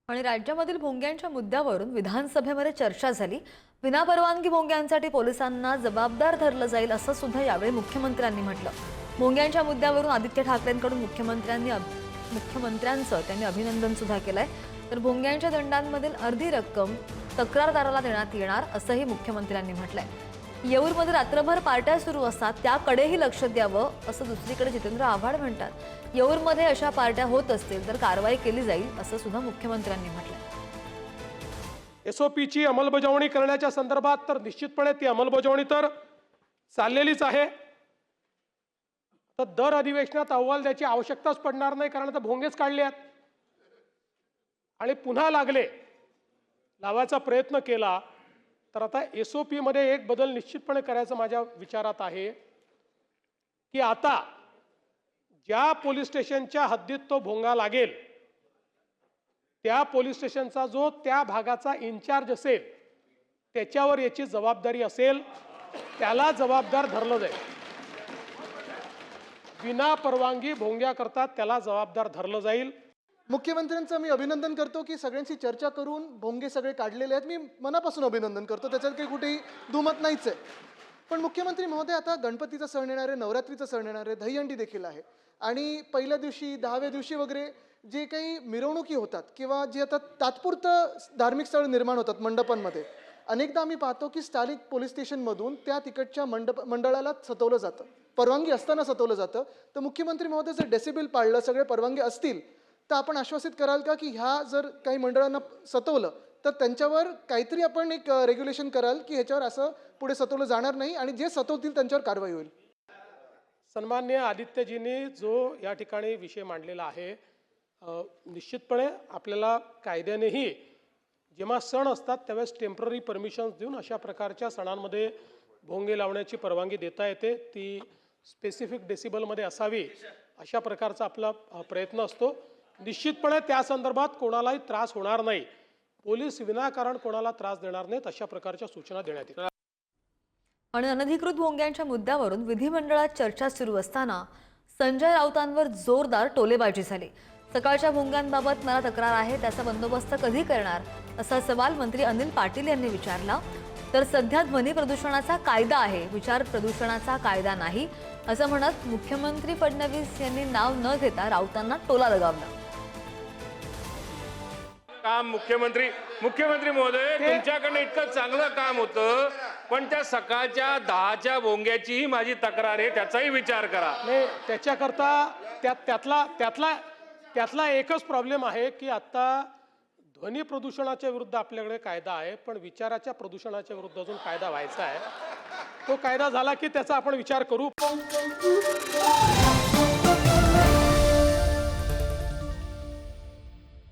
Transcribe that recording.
आणि राज्यामधील भोंग्यांच्या मुद्द्यावरून विधानसभेमध्ये चर्चा झाली। विनापरवानगी भोंग्यांसाठी पोलिसांना जबाबदार धरलं जाईल असं सुद्धा यावेळी मुख्यमंत्र्यांनी म्हटलं। भोंग्यांच्या मुद्द्यावरून आदित्य ठाकरेंकडून मुख्यमंत्र्यांचं त्यांनी अभिनंदन सुद्धा केलंय। तर भोंग्यांच्या दंडांमधील अर्धी रक्कम तक्रारदाराला देण्यात येणार असंही मुख्यमंत्र्यांनी म्हटलंय। येऊरमध्ये रात्रभर पार्ट्या सुरू असतात, त्याकडेही लक्ष द्यावं असं दुसरीकडे जितेंद्र आव्हाड म्हणतात। येऊरमध्ये अशा पार्ट्या होत असतील तर कारवाई केली जाईल असं सुद्धा मुख्यमंत्र्यांनी म्हटलंय। एसओपीची अंमलबजावणी करण्याच्या संदर्भात तर निश्चितपणे ती अंमलबजावणी तर चाललेलीच आहे। तर दर अधिवेशनात अहवाल द्यायची आवश्यकताच पडणार नाही, कारण आता भोंगेच काढले आहेत आणि पुन्हा लावायचा प्रयत्न केला तर आता एसओपी मध्ये एक बदल निश्चितपणे करायचा माझ्या विचारात आहे की आता ज्या पोलीस स्टेशनच्या हद्दीत तो भोंगा लागेल त्या पोलीस स्टेशनचा जो त्या भागाचा इन्चार्ज असेल त्याच्यावर याची जबाबदारी असेल, त्याला जबाबदार धरलं जाईल। विना परवानगी भोंग्या करतात त्याला जबाबदार धरलं जाईल। मुख्यमंत्र्यांचं मी अभिनंदन करतो की सगळ्यांशी चर्चा करून भोंगे सगळे काढलेले आहेत। मी मनापासून अभिनंदन करतो, त्याच्यात काही कुठेही दुमत नाहीच आहे। पण मुख्यमंत्री महोदय, आता गणपतीचा सण येणार आहे, नवरात्रीचा सण येणार आहे, दहीहंडी देखील आहे आणि पहिल्या दिवशी 10व्या दिवशी वगैरे जे काही मिरवणुकी होतात किंवा जे आता तात्पुरतं धार्मिक स्थळ निर्माण होतात मंडपांमध्ये, अनेकदा आम्ही पाहतो की स्थानिक पोलीस स्टेशनमधून त्या तिकडच्या मंडळाला सतवलं जातं, परवानगी असताना सतवलं जातं। तर मुख्यमंत्री महोदय, जर डेसिबल पाळलं, सगळे परवानगी असतील तर आपण आश्वासित कराल का की ह्या जर काही मंडळांना सतवलं तर त्यांच्यावर काहीतरी आपण एक रेग्युलेशन कराल की ह्याच्यावर असं पुढे सतवलं जाणार नाही आणि जे सतवतील त्यांच्यावर कारवाई होईल? सन्माननीय आदित्यजींनी जो या ठिकाणी विषय मांडलेला आहे, निश्चितपणे आपल्याला कायद्यानेही जेव्हा सण असतात त्यावेळेस टेम्पररी परमिशन्स देऊन अशा प्रकारच्या सणांमध्ये भोंगे लावण्याची परवानगी देता येते। ती स्पेसिफिक डेसिबलमध्ये असावी अशा प्रकारचा आपला प्रयत्न असतो। निश्चितपणे त्या संदर्भात कोणालाही त्रास होणार नाही, पोलीस विनाकारण कोणाला त्रास देणार नाहीत अशा प्रकारच्या सूचना देण्यात येतात। आणि अनधिकृत भोंग्यांच्या मुद्द्यावरून विधिमंडळात चर्चा सुरू असताना संजय राऊतांवर जोरदार टोलेबाजी झाली। सकाळच्या भोंग्यांबाबत मला तक्रार आहे, त्याचा बंदोबस्त कधी करणार असा सवाल मंत्री अनिल पाटील यांनी विचारला। तर सध्या ध्वनी प्रदूषणाचा कायदा आहे, विचार प्रदूषणाचा कायदा नाही असं म्हणत मुख्यमंत्री फडणवीस यांनी नाव न घेता राऊतांना टोला लगावला। काम मुख्यमंत्री महोदय, तुमच्याकडे इतकं चांगलं काम होतं, पण त्या सकाळच्या 10च्या भोंग्याचीही माझी तक्रार आहे, त्याचाही विचार करा। नाही, त्याच्याकरता त्यातला एकच प्रॉब्लेम आहे की आता ध्वनी प्रदूषणाच्या विरुद्ध आपल्याकडे कायदा आहे, पण विचाराच्या प्रदूषणाच्या विरुद्ध अजून कायदा व्हायचा आहे। तो कायदा झाला की त्याचा आपण विचार करू।